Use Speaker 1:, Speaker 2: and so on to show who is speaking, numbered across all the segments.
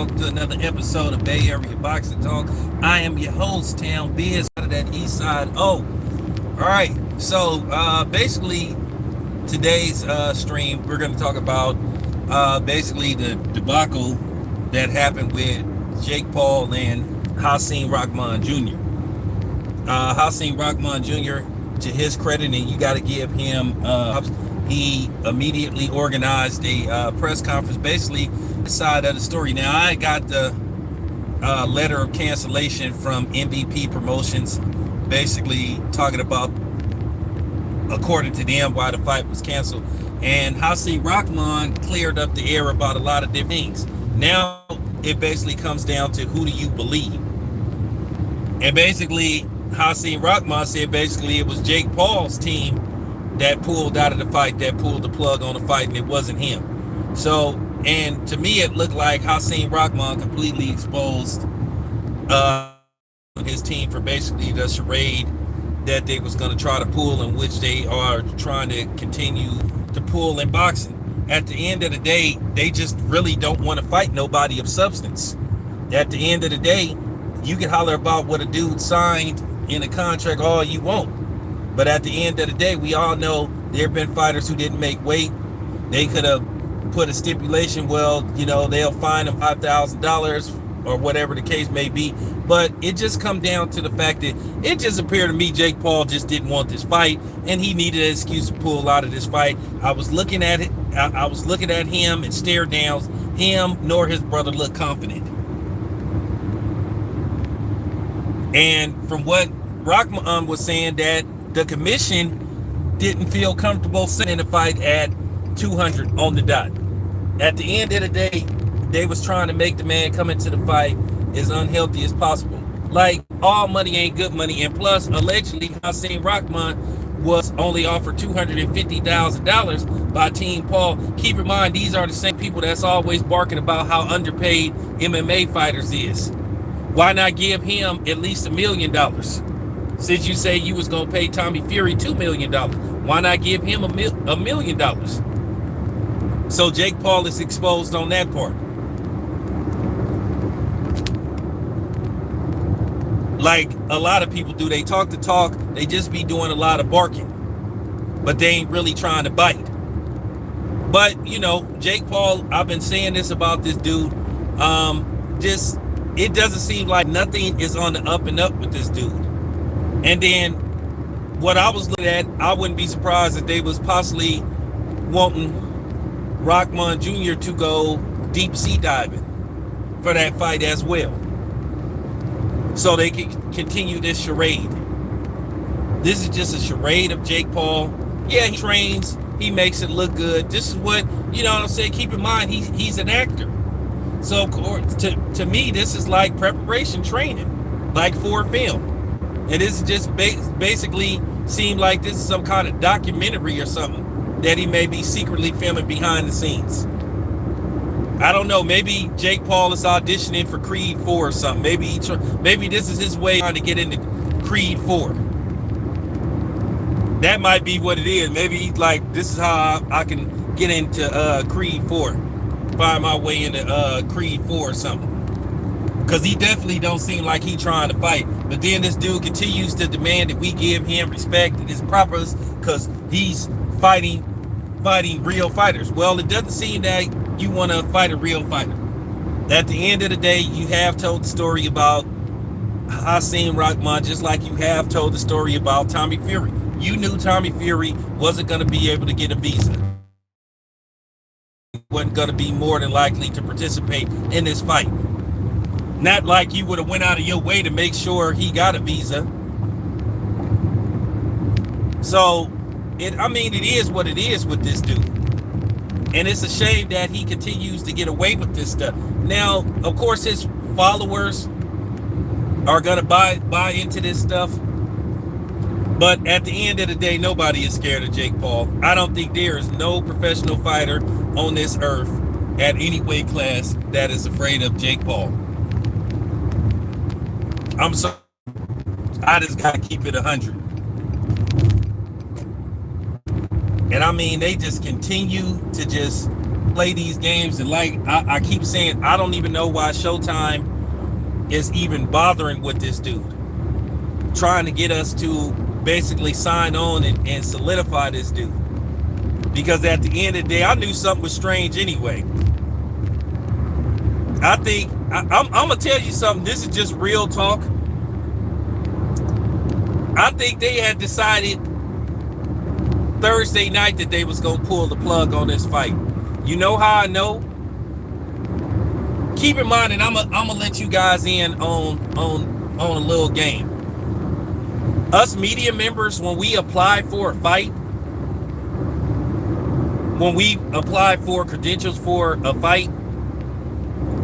Speaker 1: Welcome to another episode of Bay Area Boxing Talk. I am your host, Town Biz, out of that East Side O. All right, so basically today's stream, we're going to talk about basically the debacle that happened with Jake Paul and Hasim Rahman Jr. Hasim Rahman Jr., to his credit, and you got to give him, he immediately organized a press conference, basically the side of the story. Now, I got the letter of cancellation from MVP Promotions, basically talking about, according to them, why the fight was canceled. And Hasim Rahman cleared up the air about a lot of different things. Now, it basically comes down to who do you believe? And basically, Hasim Rahman said basically it was Jake Paul's team that pulled out of the fight, that pulled the plug on the fight, and it wasn't him. So, and to me, it looked like Hasim Rahman completely exposed his team for basically the charade that they was going to try to pull, in which they are trying to continue to pull in boxing. At the end of the day, they just really don't want to fight nobody of substance. At the end of the day, you can holler about what a dude signed in a contract all you want. But at the end of the day, we all know there have been fighters who didn't make weight. They could have put a stipulation, well, you know, they'll fine them $5,000 or whatever the case may be. But it just come down to the fact that it just appeared to me Jake Paul just didn't want this fight, and he needed an excuse to pull out of this fight. I was looking at it. I was looking at him and stare downs. Him nor his brother looked confident. And from what Rahman was saying, that the commission didn't feel comfortable sending the fight at 200 on the dot. At the end of the day, they was trying to make the man come into the fight as unhealthy as possible. Like, all money ain't good money. And plus, allegedly, Hasim Rahman was only offered $250,000 by Team Paul. Keep in mind, these are the same people that's always barking about how underpaid MMA fighters is. Why not give him at least $1 million? Since you say you was going to pay Tommy Fury $2 million, why not give him $1 million? So Jake Paul is exposed on that part. Like a lot of people do, they talk the talk, they just be doing a lot of barking, but they ain't really trying to bite. But, you know, Jake Paul, I've been saying this about this dude, it doesn't seem like nothing is on the up and up with this dude. And then what I was looking at, I wouldn't be surprised if they was possibly wanting Rahman Jr. to go deep sea diving for that fight as well, so they can continue this charade. This is just a charade of Jake Paul. Yeah, he trains, he makes it look good. This is what, you know what I'm saying? Keep in mind, he's an actor. So of course, to me, this is like preparation training, like for a film. And this is just basically seem like this is some kind of documentary or something that he may be secretly filming behind the scenes. I don't know. Maybe Jake Paul is auditioning for Creed 4 or something. Maybe this is his way trying to get into Creed 4. That might be what it is. Maybe he's like, this is how I can get into Creed 4. Find my way into Creed 4 or something. Because he definitely don't seem like he trying to fight. But then this dude continues to demand that we give him respect and his propers because he's fighting real fighters. Well, it doesn't seem that you want to fight a real fighter. At the end of the day, you have told the story about Hasim Rahman just like you have told the story about Tommy Fury. You knew Tommy Fury wasn't going to be able to get a visa. Wasn't going to be more than likely to participate in this fight. Not like you would have went out of your way to make sure he got a visa. So, it is what it is with this dude. And it's a shame that he continues to get away with this stuff. Now, of course, his followers are going to buy into this stuff. But at the end of the day, nobody is scared of Jake Paul. I don't think there is no professional fighter on this earth at any weight class that is afraid of Jake Paul. I'm sorry. I just got to keep it 100. And I mean, they just continue to just play these games, and like I keep saying, I don't even know why Showtime is even bothering with this dude, trying to get us to basically sign on and solidify this dude. Because at the end of the day, I knew something was strange anyway. I think I'm gonna tell you something. This is just real talk. I think they had decided Thursday night that they was gonna pull the plug on this fight. You know how I know? Keep in mind, and I'm gonna let you guys in on a little game. Us media members, when we apply for a fight, when we apply for credentials for a fight,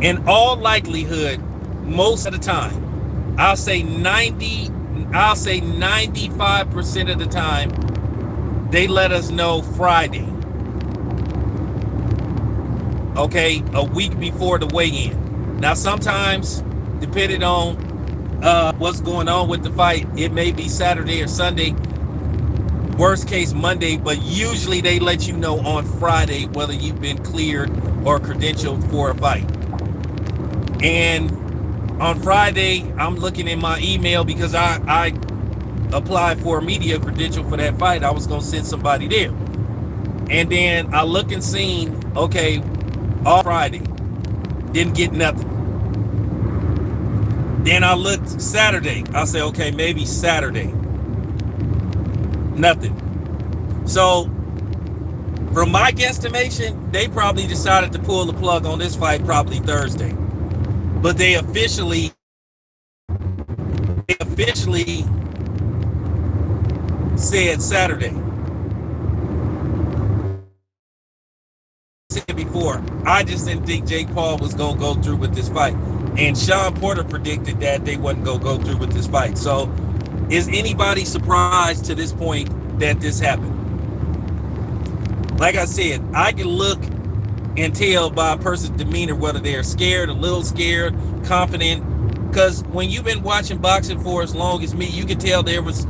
Speaker 1: in all likelihood, most of the time, I'll say 95% of the time, they let us know Friday. Okay, a week before the weigh-in. Now, sometimes, depending on what's going on with the fight, it may be Saturday or Sunday. Worst case, Monday, but usually they let you know on Friday whether you've been cleared or credentialed for a fight. And on Friday, I'm looking in my email because I applied for a media credential for that fight. I was going to send somebody there. And then I look and seen, okay, all Friday, didn't get nothing. Then I looked Saturday. I said, okay, maybe Saturday. Nothing. So, from my guesstimation, they probably decided to pull the plug on this fight probably Thursday. But they officially said Saturday. Said before, I just didn't think Jake Paul was gonna go through with this fight, and Sean Porter predicted that they wasn't gonna go through with this fight. So, is anybody surprised to this point that this happened? Like I said, I can look and tell by a person's demeanor whether they're scared, a little scared, confident. Because when you've been watching boxing for as long as me, you can tell there's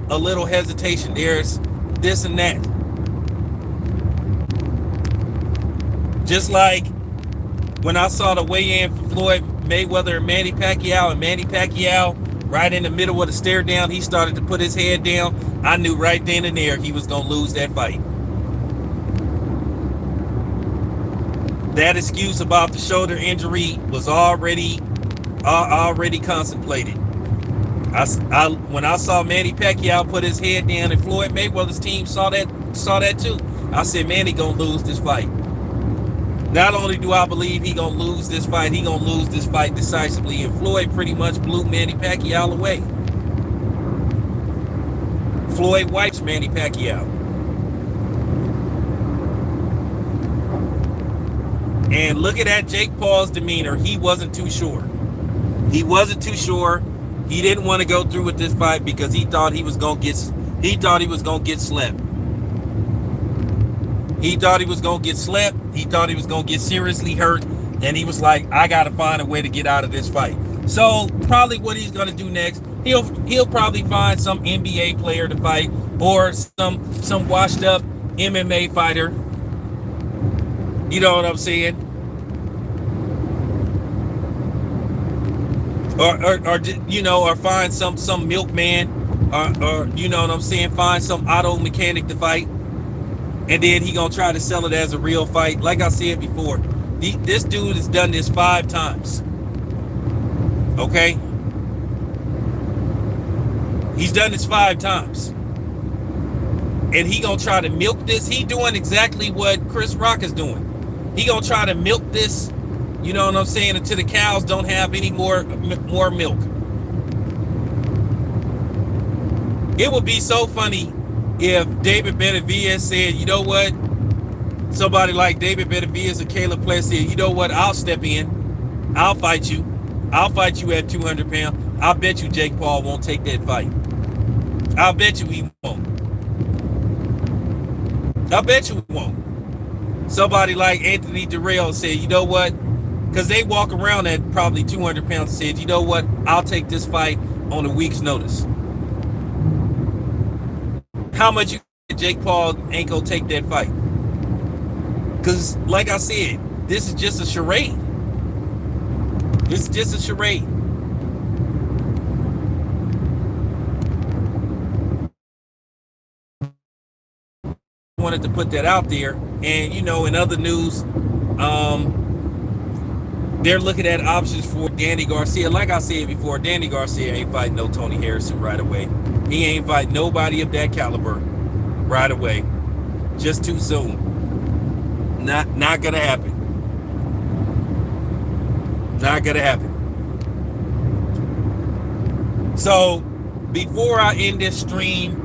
Speaker 1: a little hesitation. There's this and that. Just like when I saw the weigh-in for Floyd Mayweather and Manny Pacquiao, right in the middle of the stare down, he started to put his head down. I knew right then and there he was going to lose that fight. That excuse about the shoulder injury was already contemplated. When I saw Manny Pacquiao put his head down and Floyd Mayweather's team saw that too, I said, Manny gonna lose this fight. Not only do I believe he gonna lose this fight, he gonna lose this fight decisively. And Floyd pretty much blew Manny Pacquiao away. Floyd wipes Manny Pacquiao. And look at that Jake Paul's demeanor. He wasn't too sure. He didn't want to go through with this fight because he thought he was gonna get slept. He thought he was gonna get seriously hurt, and he was like, I gotta find a way to get out of this fight. So probably what he's gonna do next, he'll probably find some NBA player to fight, or some washed up MMA fighter. You know what I'm saying? Or find some milkman, or you know what I'm saying? Find some auto mechanic to fight, and then he gonna try to sell it as a real fight. Like I said before, this dude has done this 5 times. Okay, he's done this 5 times, and he gonna try to milk this. He doing exactly what Chris Rock is doing. He gonna try to milk this, you know what I'm saying, until the cows don't have any more milk. It would be so funny if David Benavidez said, you know what, somebody like David Benavidez or Caleb Plant said, you know what, I'll step in, I'll fight you at 200 pounds. I bet you Jake Paul won't take that fight. I bet you he won't. Somebody like Anthony Durrell said, you know what? Because they walk around at probably 200 pounds and said, you know what? I'll take this fight on a week's notice. How much you think Jake Paul ain't gonna take that fight? Because, like I said, this is just a charade. This is just a charade. Wanted to put that out there. And, you know, in other news, they're looking at options for Danny Garcia. Like I said before, Danny Garcia ain't fighting no Tony Harrison right away. He ain't fighting nobody of that caliber right away. Just too soon. Not gonna happen. Not gonna happen. So before I end this stream,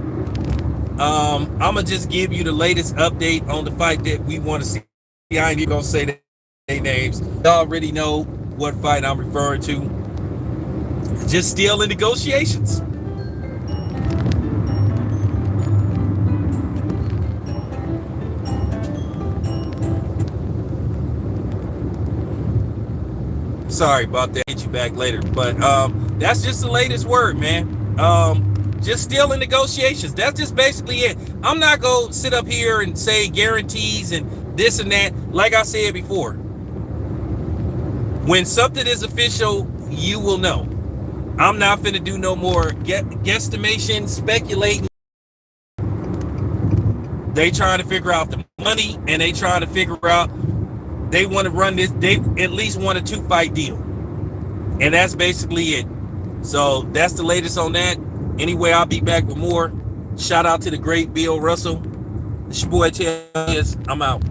Speaker 1: I'm gonna just give you the latest update on the fight that we want to see. I ain't even gonna say their names. You already know what fight I'm referring to. Just still in negotiations. Sorry about that. Get you back later, but that's just the latest word, man. Just still in negotiations. That's just basically it. I'm not gonna sit up here and say guarantees and this and that. Like I said before, when something is official, you will know. I'm not finna do no more guesstimation, speculating. They trying to figure out the money, and they trying to figure out. They want to run this. They at least want a 2-fight deal, and that's basically it. So that's the latest on that. Anyway, I'll be back with more. Shout out to the great Bill Russell. It's your boy Tez. I'm out.